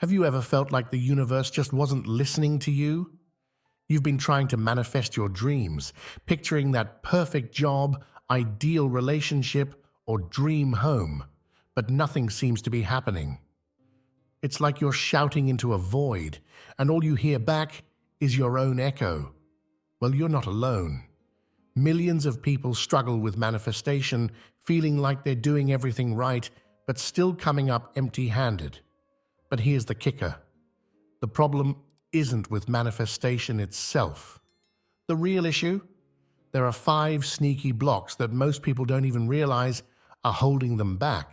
Have you ever felt like the universe just wasn't listening to you? You've been trying to manifest your dreams, picturing that perfect job, ideal relationship, or dream home, but nothing seems to be happening. It's like you're shouting into a void, and all you hear back is your own echo. Well, you're not alone. Millions of people struggle with manifestation, feeling like they're doing everything right, but still coming up empty-handed. But here's the kicker. The problem isn't with manifestation itself. The real issue? There are 5 sneaky blocks that most people don't even realize are holding them back.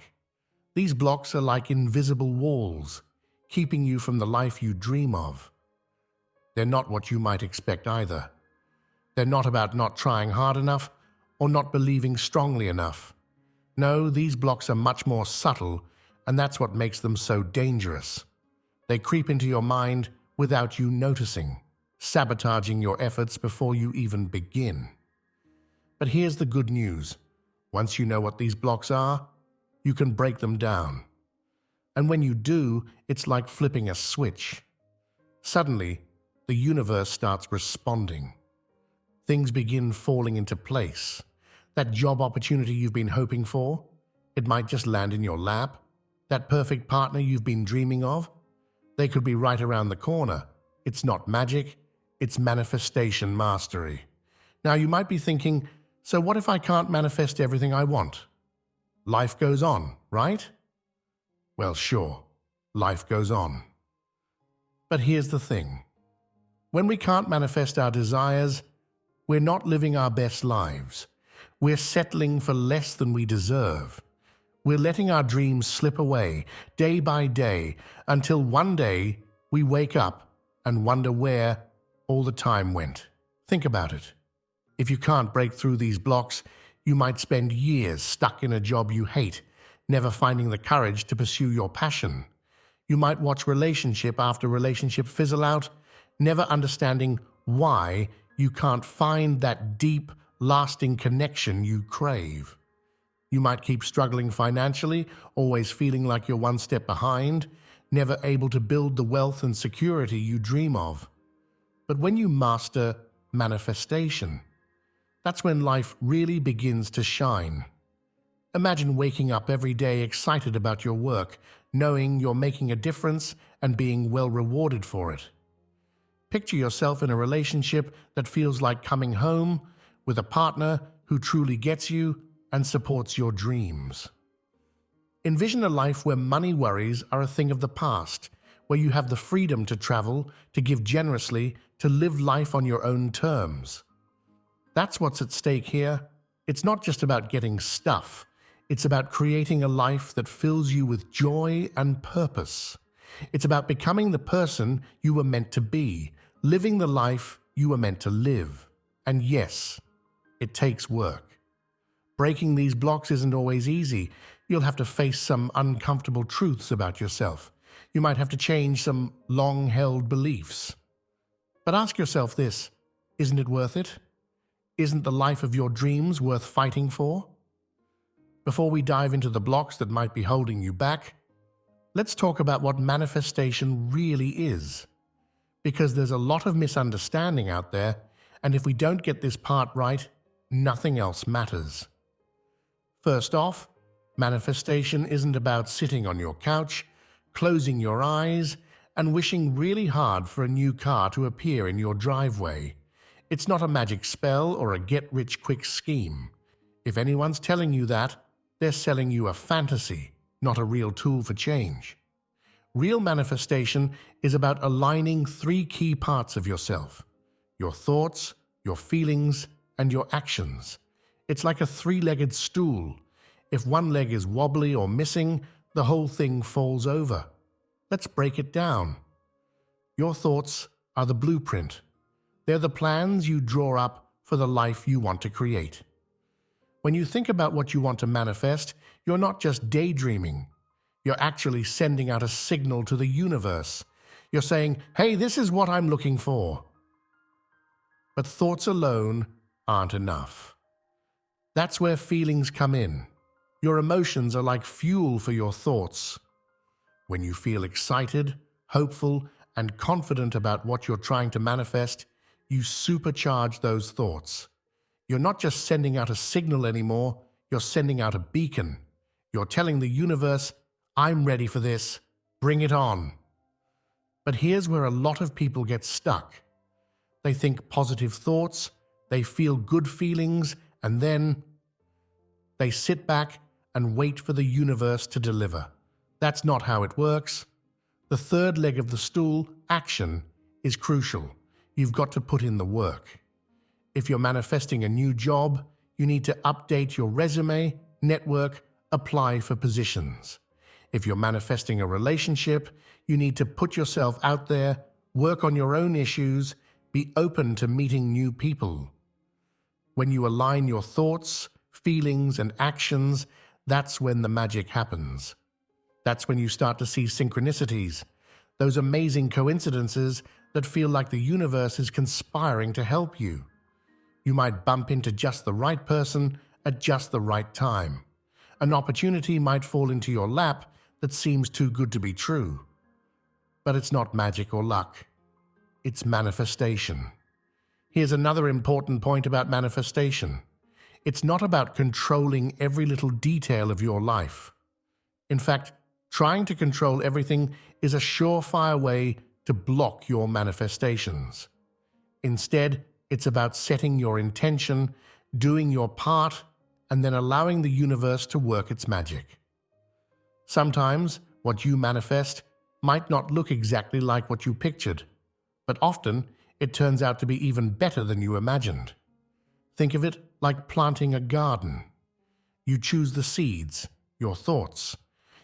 These blocks are like invisible walls, keeping you from the life you dream of. They're not what you might expect either. They're not about not trying hard enough or not believing strongly enough. No, these blocks are much more subtle, and that's what makes them so dangerous. They creep into your mind without you noticing, sabotaging your efforts before you even begin. But here's the good news. Once you know what these blocks are, you can break them down. And when you do, it's like flipping a switch. Suddenly, the universe starts responding. Things begin falling into place. That job opportunity you've been hoping for, it might just land in your lap. That perfect partner you've been dreaming of, they could be right around the corner. It's not magic, it's manifestation mastery. Now you might be thinking, so what if I can't manifest everything I want? Life goes on, right? Well, sure, life goes on. But here's the thing. When we can't manifest our desires, we're not living our best lives. We're settling for less than we deserve. We're letting our dreams slip away day by day until one day we wake up and wonder where all the time went. Think about it. If you can't break through these blocks, you might spend years stuck in a job you hate, never finding the courage to pursue your passion. You might watch relationship after relationship fizzle out, never understanding why you can't find that deep, lasting connection you crave. You might keep struggling financially, always feeling like you're one step behind, never able to build the wealth and security you dream of. But when you master manifestation, that's when life really begins to shine. Imagine waking up every day excited about your work, knowing you're making a difference and being well rewarded for it. Picture yourself in a relationship that feels like coming home, with a partner who truly gets you and supports your dreams. Envision a life where money worries are a thing of the past, where you have the freedom to travel, to give generously, to live life on your own terms. That's what's at stake here. It's not just about getting stuff. It's about creating a life that fills you with joy and purpose. It's about becoming the person you were meant to be, living the life you were meant to live. And yes, it takes work. Breaking these blocks isn't always easy. You'll have to face some uncomfortable truths about yourself. You might have to change some long-held beliefs. But ask yourself this, isn't it worth it? Isn't the life of your dreams worth fighting for? Before we dive into the blocks that might be holding you back, let's talk about what manifestation really is. Because there's a lot of misunderstanding out there, and if we don't get this part right, nothing else matters. First off, manifestation isn't about sitting on your couch, closing your eyes, and wishing really hard for a new car to appear in your driveway. It's not a magic spell or a get-rich-quick scheme. If anyone's telling you that, they're selling you a fantasy, not a real tool for change. Real manifestation is about aligning 3 key parts of yourself: your thoughts, your feelings, and your actions. It's like a 3-legged stool. If one leg is wobbly or missing, the whole thing falls over. Let's break it down. Your thoughts are the blueprint. They're the plans you draw up for the life you want to create. When you think about what you want to manifest, you're not just daydreaming. You're actually sending out a signal to the universe. You're saying, hey, this is what I'm looking for. But thoughts alone aren't enough. That's where feelings come in. Your emotions are like fuel for your thoughts. When you feel excited, hopeful, and confident about what you're trying to manifest, you supercharge those thoughts. You're not just sending out a signal anymore, you're sending out a beacon. You're telling the universe, I'm ready for this, bring it on. But here's where a lot of people get stuck. They think positive thoughts, they feel good feelings, and then they sit back and wait for the universe to deliver. That's not how it works. The third leg of the stool, action, is crucial. You've got to put in the work. If you're manifesting a new job, you need to update your resume, network, apply for positions. If you're manifesting a relationship, you need to put yourself out there, work on your own issues, be open to meeting new people. When you align your thoughts, feelings, and actions, that's when the magic happens. That's when you start to see synchronicities, those amazing coincidences that feel like the universe is conspiring to help you. You might bump into just the right person at just the right time. An opportunity might fall into your lap that seems too good to be true. But it's not magic or luck. It's manifestation. Here's another important point about manifestation. It's not about controlling every little detail of your life. In fact, trying to control everything is a surefire way to block your manifestations. Instead, it's about setting your intention, doing your part, and then allowing the universe to work its magic. Sometimes, what you manifest might not look exactly like what you pictured, but often it turns out to be even better than you imagined. Think of it like planting a garden. You choose the seeds, your thoughts.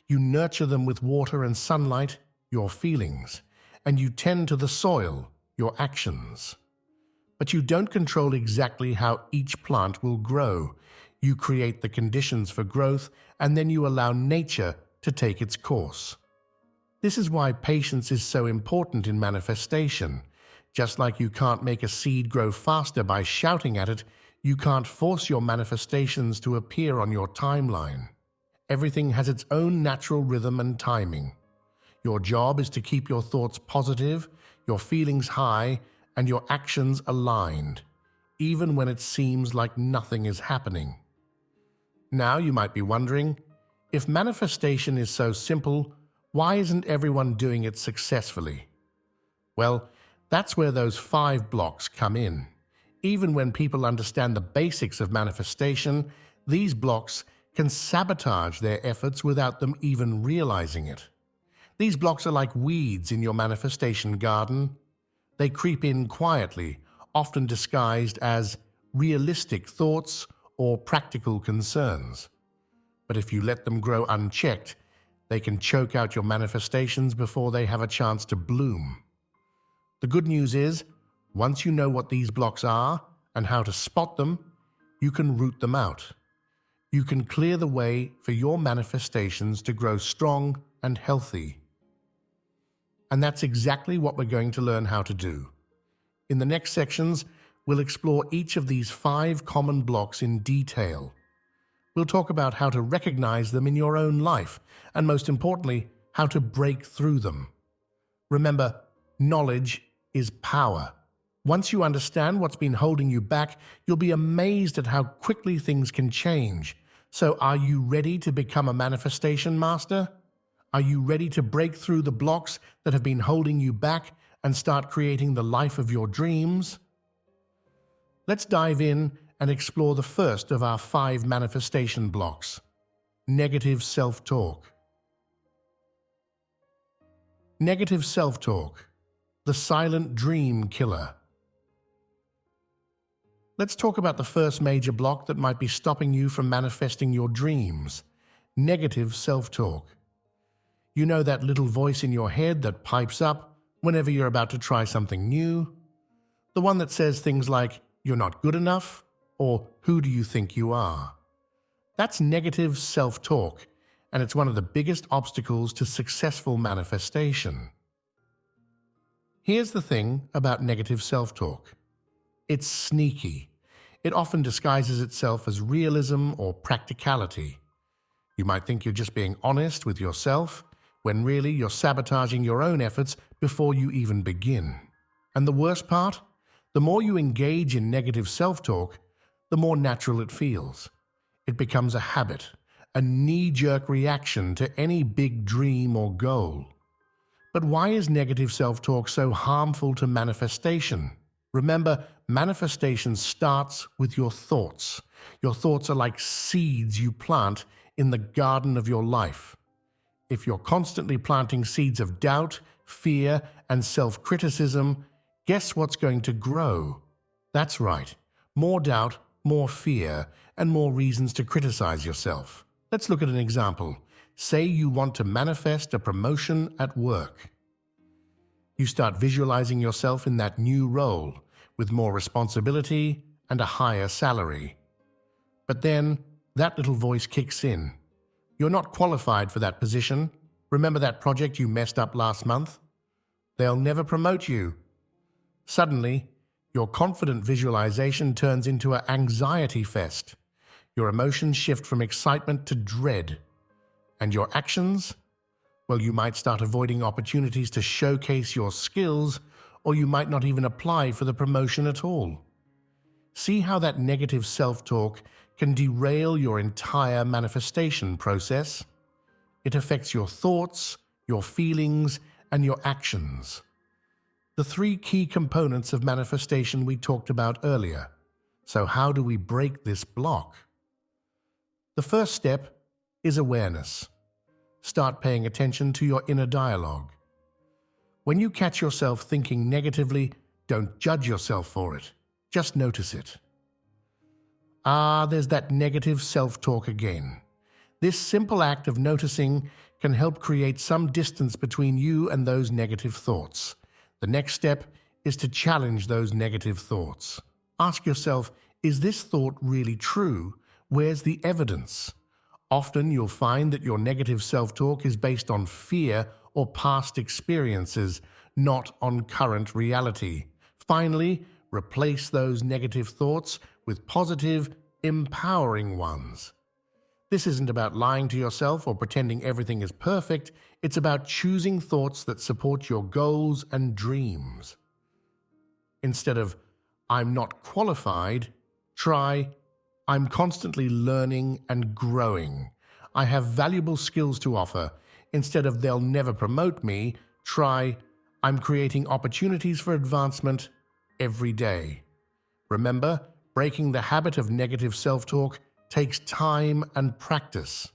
You nurture them with water and sunlight, your feelings, and you tend to the soil, your actions. But you don't control exactly how each plant will grow. You create the conditions for growth, and then you allow nature to take its course. This is why patience is so important in manifestation. Just like you can't make a seed grow faster by shouting at it, you can't force your manifestations to appear on your timeline. Everything has its own natural rhythm and timing. Your job is to keep your thoughts positive, your feelings high, and your actions aligned, even when it seems like nothing is happening. Now you might be wondering, if manifestation is so simple, why isn't everyone doing it successfully? Well, that's where those 5 blocks come in. Even when people understand the basics of manifestation, these blocks can sabotage their efforts without them even realizing it. These blocks are like weeds in your manifestation garden. They creep in quietly, often disguised as realistic thoughts or practical concerns. But if you let them grow unchecked, they can choke out your manifestations before they have a chance to bloom. The good news is, once you know what these blocks are and how to spot them, you can root them out. You can clear the way for your manifestations to grow strong and healthy. And that's exactly what we're going to learn how to do. In the next sections, we'll explore each of these 5 common blocks in detail. We'll talk about how to recognize them in your own life, and most importantly, how to break through them. Remember, knowledge is power. Once you understand what's been holding you back, you'll be amazed at how quickly things can change. So are you ready to become a manifestation master? Are you ready to break through the blocks that have been holding you back and start creating the life of your dreams? Let's dive in and explore the first of our 5 manifestation blocks: negative self-talk. Negative self-talk, the silent dream killer. Let's talk about the first major block that might be stopping you from manifesting your dreams: negative self-talk. You know that little voice in your head that pipes up whenever you're about to try something new? The one that says things like, "You're not good enough," or "Who do you think you are?" That's negative self-talk, and it's one of the biggest obstacles to successful manifestation. Here's the thing about negative self-talk. It's sneaky. It often disguises itself as realism or practicality. You might think you're just being honest with yourself, when really you're sabotaging your own efforts before you even begin. And the worst part? The more you engage in negative self-talk, the more natural it feels. It becomes a habit, a knee-jerk reaction to any big dream or goal. But why is negative self-talk so harmful to manifestation? Remember, manifestation starts with your thoughts. Your thoughts are like seeds you plant in the garden of your life. If you're constantly planting seeds of doubt, fear, and self-criticism, guess what's going to grow? That's right, more doubt, more fear, and more reasons to criticize yourself. Let's look at an example. Say you want to manifest a promotion at work. You start visualizing yourself in that new role, with more responsibility and a higher salary. But then, that little voice kicks in. You're not qualified for that position. Remember that project you messed up last month? They'll never promote you. Suddenly, your confident visualization turns into an anxiety fest. Your emotions shift from excitement to dread. And your actions? Well, you might start avoiding opportunities to showcase your skills, or you might not even apply for the promotion at all. See how that negative self-talk can derail your entire manifestation process? It affects your thoughts, your feelings, and your actions. The three key components of manifestation we talked about earlier. So how do we break this block? The first step is awareness. Start paying attention to your inner dialogue. When you catch yourself thinking negatively, don't judge yourself for it. Just notice it. There's that negative self-talk again. This simple act of noticing can help create some distance between you and those negative thoughts. The next step is to challenge those negative thoughts. Ask yourself, is this thought really true? Where's the evidence? Often you'll find that your negative self-talk is based on fear or past experiences, not on current reality. Finally, replace those negative thoughts with positive, empowering ones. This isn't about lying to yourself or pretending everything is perfect. It's about choosing thoughts that support your goals and dreams. Instead of, I'm not qualified, try, I'm constantly learning and growing. I have valuable skills to offer. Instead of, they'll never promote me, try, I'm creating opportunities for advancement every day. Remember, breaking the habit of negative self-talk takes time and practice.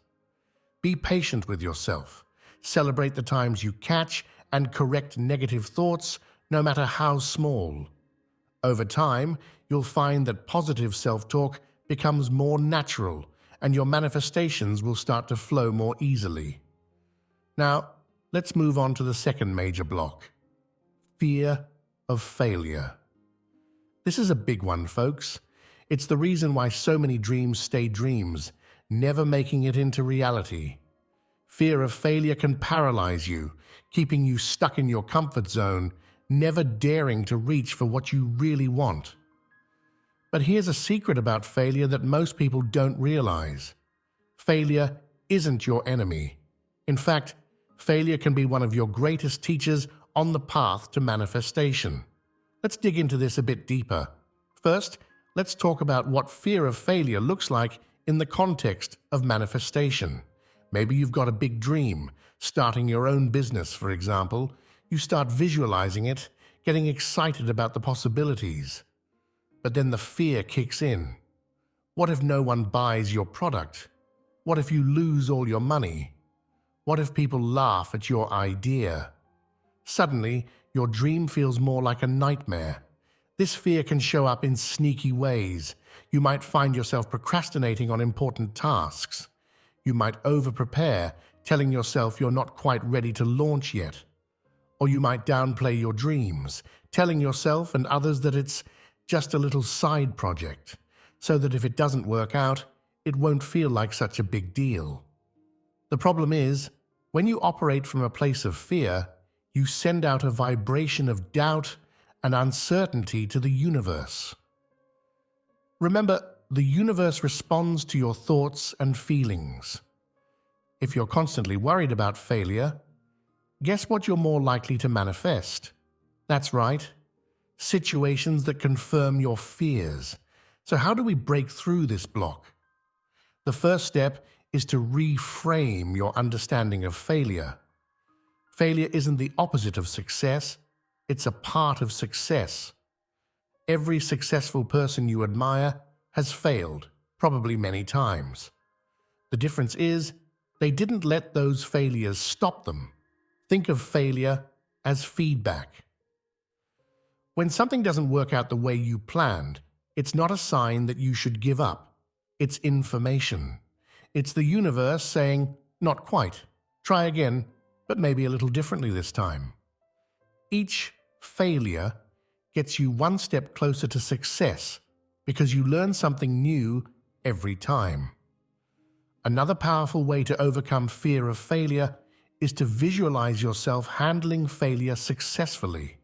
Be patient with yourself. Celebrate the times you catch and correct negative thoughts, no matter how small. Over time, you'll find that positive self-talk becomes more natural, and your manifestations will start to flow more easily. Now, let's move on to the second major block. Fear of failure. This is a big one, folks. It's the reason why so many dreams stay dreams, never making it into reality. Fear of failure can paralyze you, keeping you stuck in your comfort zone, never daring to reach for what you really want. But here's a secret about failure that most people don't realize. Failure isn't your enemy. In fact, failure can be one of your greatest teachers on the path to manifestation. Let's dig into this a bit deeper. First, let's talk about what fear of failure looks like in the context of manifestation. Maybe you've got a big dream, starting your own business, for example. You start visualizing it, getting excited about the possibilities. But then the fear kicks in. What if no one buys your product? What if you lose all your money? What if people laugh at your idea? Suddenly, your dream feels more like a nightmare. This fear can show up in sneaky ways. You might find yourself procrastinating on important tasks. You might over-prepare, telling yourself you're not quite ready to launch yet. Or you might downplay your dreams, telling yourself and others that it's just a little side project, so that if it doesn't work out, it won't feel like such a big deal. The problem is, when you operate from a place of fear, you send out a vibration of doubt and uncertainty to the universe. Remember, the universe responds to your thoughts and feelings. If you're constantly worried about failure, Guess what you're more likely to manifest? That's right, situations that confirm your fears. So how do we break through this block? The first step is to reframe your understanding of failure. Failure isn't the opposite of success, it's a part of success. Every successful person you admire has failed, probably many times. The difference is, they didn't let those failures stop them. Think of failure as feedback. When something doesn't work out the way you planned, it's not a sign that you should give up. It's information. It's the universe saying, not quite. Try again, but maybe a little differently this time. Each failure gets you one step closer to success because you learn something new every time. Another powerful way to overcome fear of failure is to visualize yourself handling failure successfully.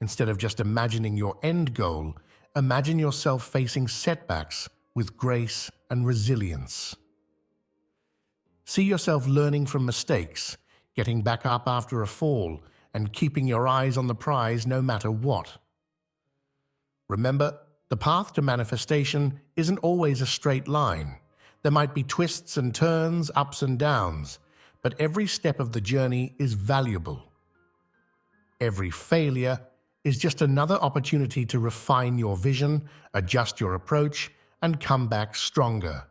Instead of just imagining your end goal, imagine yourself facing setbacks with grace and resilience. See yourself learning from mistakes, getting back up after a fall, and keeping your eyes on the prize no matter what. Remember, the path to manifestation isn't always a straight line. There might be twists and turns, ups and downs, but every step of the journey is valuable. Every failure is just another opportunity to refine your vision, adjust your approach, and come back stronger.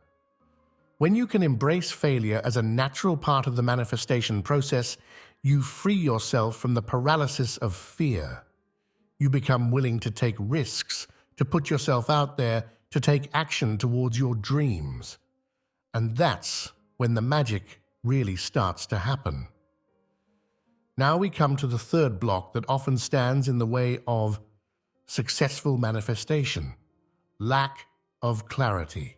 When you can embrace failure as a natural part of the manifestation process, you free yourself from the paralysis of fear. You become willing to take risks, to put yourself out there, to take action towards your dreams. And that's when the magic really starts to happen. Now we come to the third block that often stands in the way of successful manifestation: lack of clarity.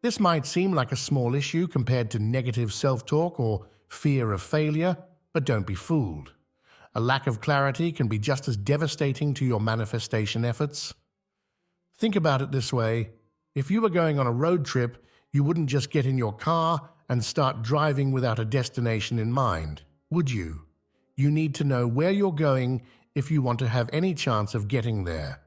This might seem like a small issue compared to negative self-talk or fear of failure, but don't be fooled. A lack of clarity can be just as devastating to your manifestation efforts. Think about it this way: if you were going on a road trip, you wouldn't just get in your car and start driving without a destination in mind, would you? You need to know where you're going if you want to have any chance of getting there.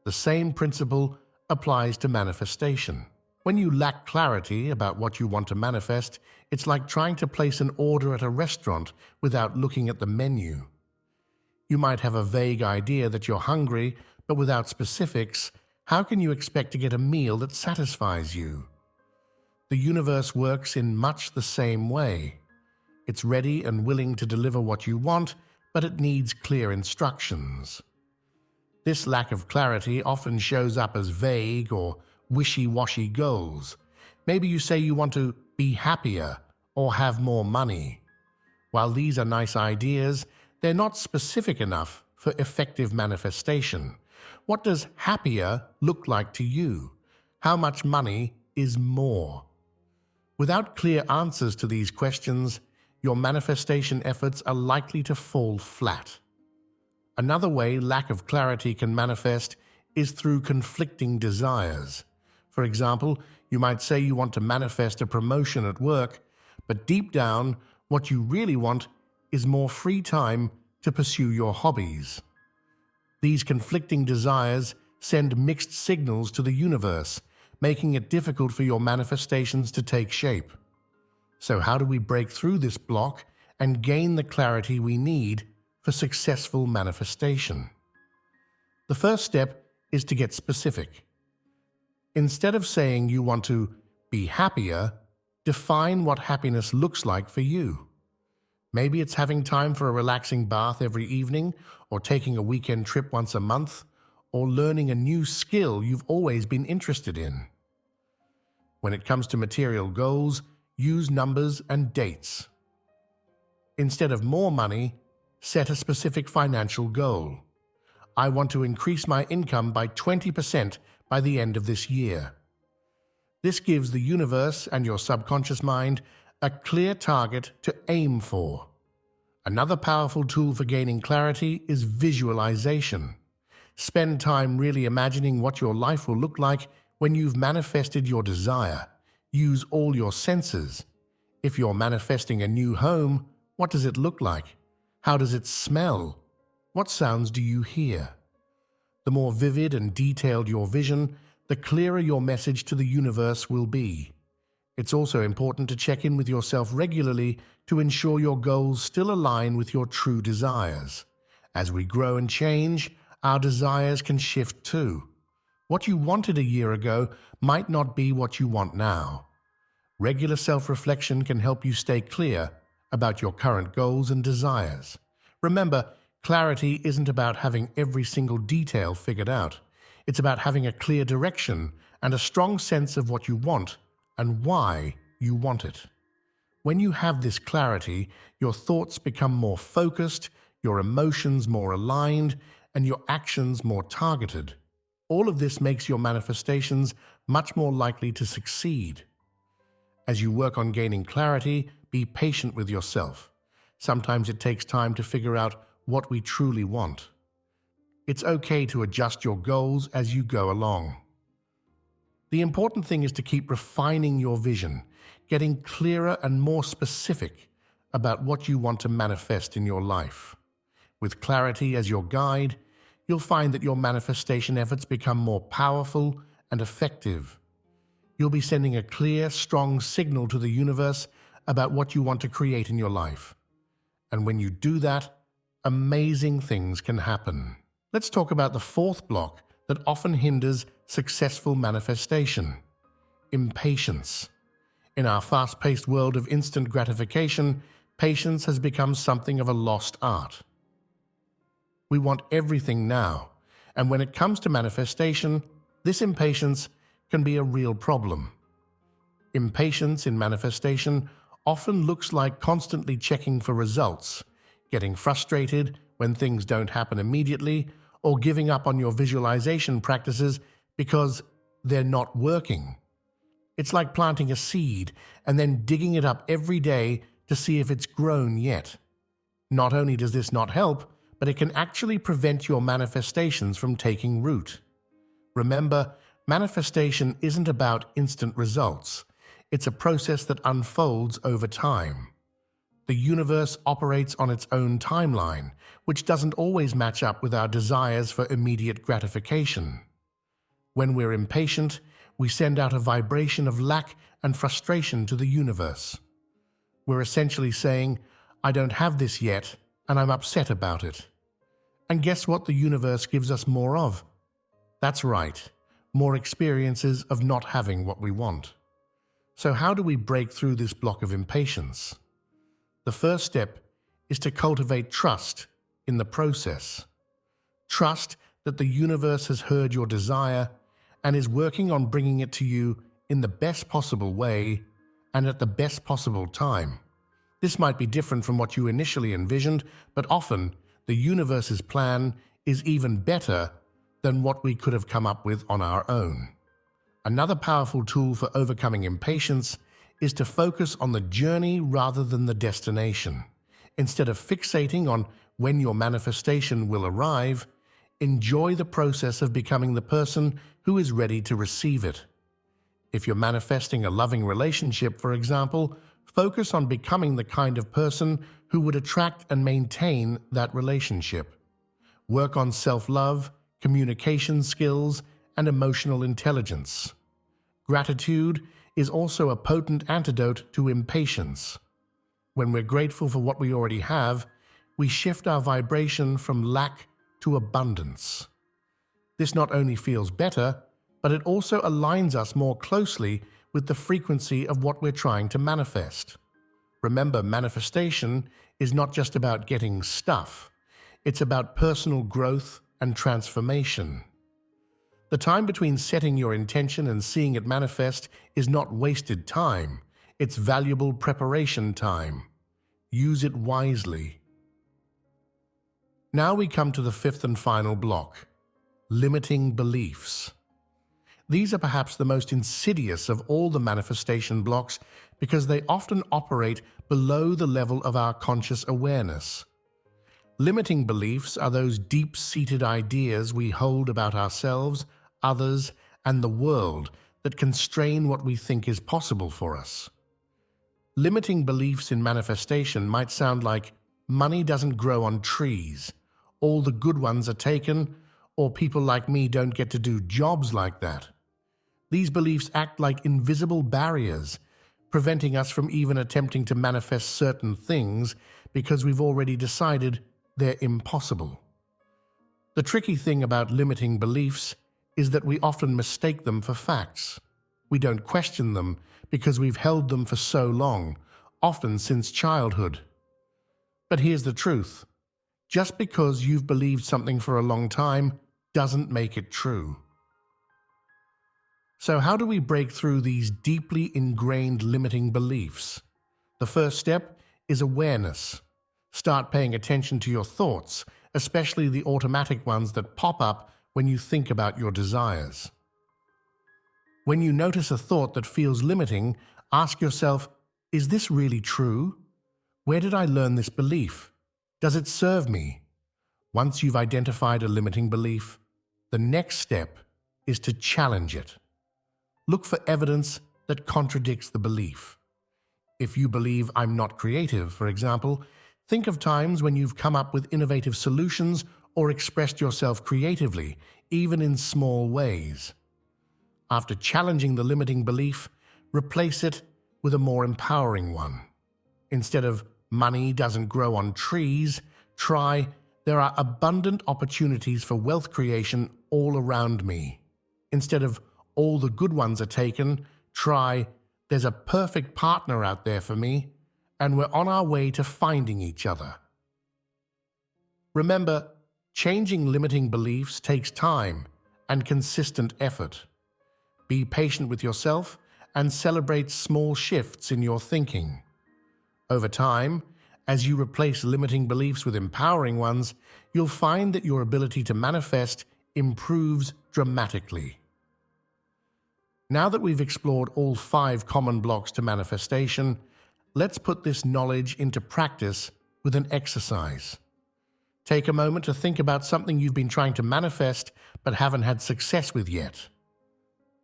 The same principle applies to manifestation. When you lack clarity about what you want to manifest, it's like trying to place an order at a restaurant without looking at the menu. You might have a vague idea that you're hungry, but without specifics, how can you expect to get a meal that satisfies you? The universe works in much the same way. It's ready and willing to deliver what you want, but it needs clear instructions. This lack of clarity often shows up as vague or wishy-washy goals. Maybe you say you want to be happier or have more money. While these are nice ideas, they're not specific enough for effective manifestation. What does happier look like to you? How much money is more? Without clear answers to these questions, your manifestation efforts are likely to fall flat. Another way lack of clarity can manifest is through conflicting desires. For example, you might say you want to manifest a promotion at work, but deep down, what you really want is more free time to pursue your hobbies. These conflicting desires send mixed signals to the universe, making it difficult for your manifestations to take shape. So how do we break through this block and gain the clarity we need for successful manifestation? The first step is to get specific. Instead of saying you want to be happier, define what happiness looks like for you. Maybe it's having time for a relaxing bath every evening, or taking a weekend trip once a month, or learning a new skill you've always been interested in. When it comes to material goals, use numbers and dates. Instead of more money, set a specific financial goal. I want to increase my income by 20% by the end of this year. This gives the universe and your subconscious mind a clear target to aim for. Another powerful tool for gaining clarity is visualization. Spend time really imagining what your life will look like when you've manifested your desire. Use all your senses. If you're manifesting a new home, What does it look like? How does it smell? What sounds do you hear? The more vivid and detailed your vision, the clearer your message to the universe will be. It's also important to check in with yourself regularly to ensure your goals still align with your true desires. As we grow and change, our desires can shift too. What you wanted a year ago might not be what you want now. Regular self-reflection can help you stay clear about your current goals and desires. Remember, clarity isn't about having every single detail figured out. It's about having a clear direction and a strong sense of what you want and why you want it. When you have this clarity, your thoughts become more focused, your emotions more aligned, and your actions more targeted. All of this makes your manifestations much more likely to succeed. As you work on gaining clarity, be patient with yourself. Sometimes it takes time to figure out what we truly want. It's okay to adjust your goals as you go along. The important thing is to keep refining your vision, getting clearer and more specific about what you want to manifest in your life. With clarity as your guide, you'll find that your manifestation efforts become more powerful and effective. You'll be sending a clear, strong signal to the universe about what you want to create in your life. And when you do that, amazing things can happen. Let's talk about the fourth block that often hinders successful manifestation: impatience. In our fast-paced world of instant gratification, patience has become something of a lost art. We want everything now, and when it comes to manifestation, this impatience can be a real problem. Impatience in manifestation often looks like constantly checking for results, getting frustrated when things don't happen immediately, or giving up on your visualization practices because they're not working. It's like planting a seed and then digging it up every day to see if it's grown yet. Not only does this not help, but it can actually prevent your manifestations from taking root. Remember, manifestation isn't about instant results. It's a process that unfolds over time. The universe operates on its own timeline, which doesn't always match up with our desires for immediate gratification. When we're impatient, we send out a vibration of lack and frustration to the universe. We're essentially saying, "I don't have this yet, and I'm upset about it." And guess what the universe gives us more of? That's right, more experiences of not having what we want. So how do we break through this block of impatience? The first step is to cultivate trust in the process. Trust that the universe has heard your desire and is working on bringing it to you in the best possible way and at the best possible time. This might be different from what you initially envisioned, but often the universe's plan is even better than what we could have come up with on our own. Another powerful tool for overcoming impatience is to focus on the journey rather than the destination. Instead of fixating on when your manifestation will arrive, enjoy the process of becoming the person who is ready to receive it. If you're manifesting a loving relationship, for example, focus on becoming the kind of person who would attract and maintain that relationship. Work on self-love, communication skills, and emotional intelligence. Gratitude is also a potent antidote to impatience. When we're grateful for what we already have, we shift our vibration from lack to abundance. This not only feels better, but it also aligns us more closely with the frequency of what we're trying to manifest. Remember, manifestation is not just about getting stuff. It's about personal growth and transformation. The time between setting your intention and seeing it manifest is not wasted time. It's valuable preparation time. Use it wisely. Now we come to the fifth and final block: limiting beliefs. These are perhaps the most insidious of all the manifestation blocks because they often operate below the level of our conscious awareness. Limiting beliefs are those deep-seated ideas we hold about ourselves, others, and the world that constrain what we think is possible for us. Limiting beliefs in manifestation might sound like money doesn't grow on trees, all the good ones are taken, or people like me don't get to do jobs like that. These beliefs act like invisible barriers, preventing us from even attempting to manifest certain things because we've already decided they're impossible. The tricky thing about limiting beliefs is that we often mistake them for facts. We don't question them because we've held them for so long, often since childhood. But here's the truth. Just because you've believed something for a long time doesn't make it true. So how do we break through these deeply ingrained limiting beliefs? The first step is awareness. Start paying attention to your thoughts, especially the automatic ones that pop up when you think about your desires. When you notice a thought that feels limiting, ask yourself, is this really true? Where did I learn this belief? Does it serve me? Once you've identified a limiting belief, the next step is to challenge it. Look for evidence that contradicts the belief. If you believe I'm not creative, for example, think of times when you've come up with innovative solutions or expressed yourself creatively, even in small ways. After challenging the limiting belief, replace it with a more empowering one. Instead of money doesn't grow on trees, try there are abundant opportunities for wealth creation all around me. Instead of all the good ones are taken, try there's a perfect partner out there for me, and we're on our way to finding each other. Remember, changing limiting beliefs takes time and consistent effort. Be patient with yourself and celebrate small shifts in your thinking. Over time, as you replace limiting beliefs with empowering ones, you'll find that your ability to manifest improves dramatically. Now that we've explored all 5 common blocks to manifestation, let's put this knowledge into practice with an exercise. Take a moment to think about something you've been trying to manifest but haven't had success with yet.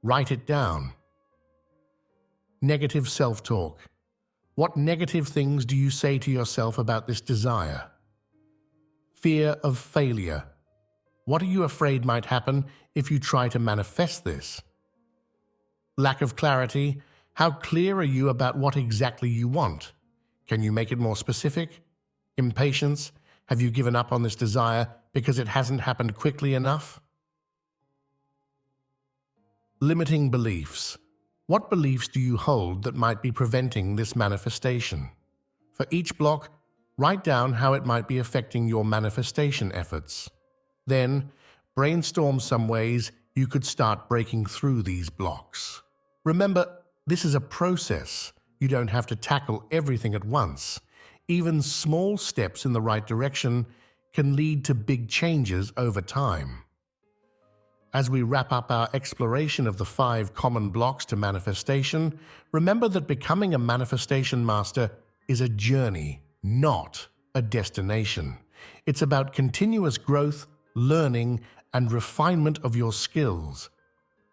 Write it down. Negative self-talk. What negative things do you say to yourself about this desire? Fear of failure. What are you afraid might happen if you try to manifest this? Lack of clarity. How clear are you about what exactly you want? Can you make it more specific? Impatience. Have you given up on this desire because it hasn't happened quickly enough? Limiting beliefs. What beliefs do you hold that might be preventing this manifestation? For each block, write down how it might be affecting your manifestation efforts. Then, brainstorm some ways you could start breaking through these blocks. Remember, this is a process. You don't have to tackle everything at once. Even small steps in the right direction can lead to big changes over time. As we wrap up our exploration of the 5 common blocks to manifestation, remember that becoming a manifestation master is a journey, not a destination. It's about continuous growth, learning, and refinement of your skills.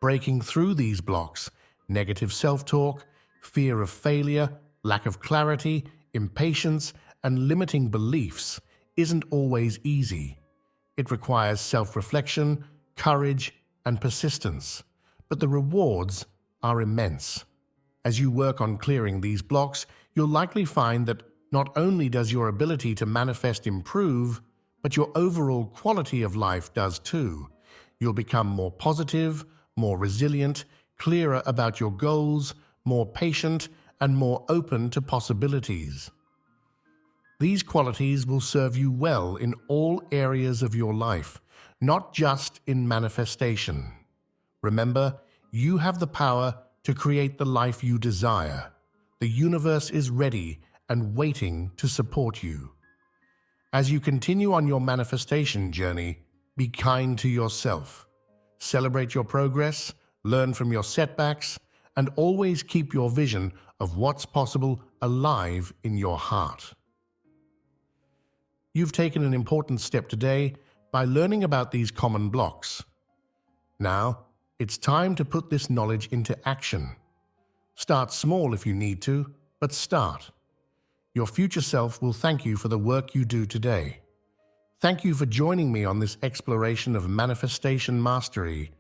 Breaking through these blocks, negative self-talk, fear of failure, lack of clarity, impatience, and limiting beliefs, isn't always easy. It requires self-reflection, courage, and persistence, but the rewards are immense. As you work on clearing these blocks, you'll likely find that not only does your ability to manifest improve, but your overall quality of life does too. You'll become more positive, more resilient, clearer about your goals, more patient, and more open to possibilities. These qualities will serve you well in all areas of your life, not just in manifestation. Remember, you have the power to create the life you desire. The universe is ready and waiting to support you. As you continue on your manifestation journey, be kind to yourself. Celebrate your progress, learn from your setbacks, and always keep your vision of what's possible alive in your heart. You've taken an important step today by learning about these common blocks. Now, it's time to put this knowledge into action. Start small if you need to, But start. Your future self will thank you for the work you do today. Thank you for joining me on this exploration of manifestation mastery.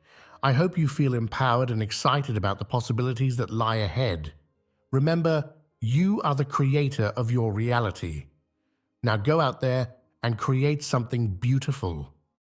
I hope you feel empowered and excited about the possibilities that lie ahead. Remember, you are the creator of your reality. Now go out there and create something beautiful.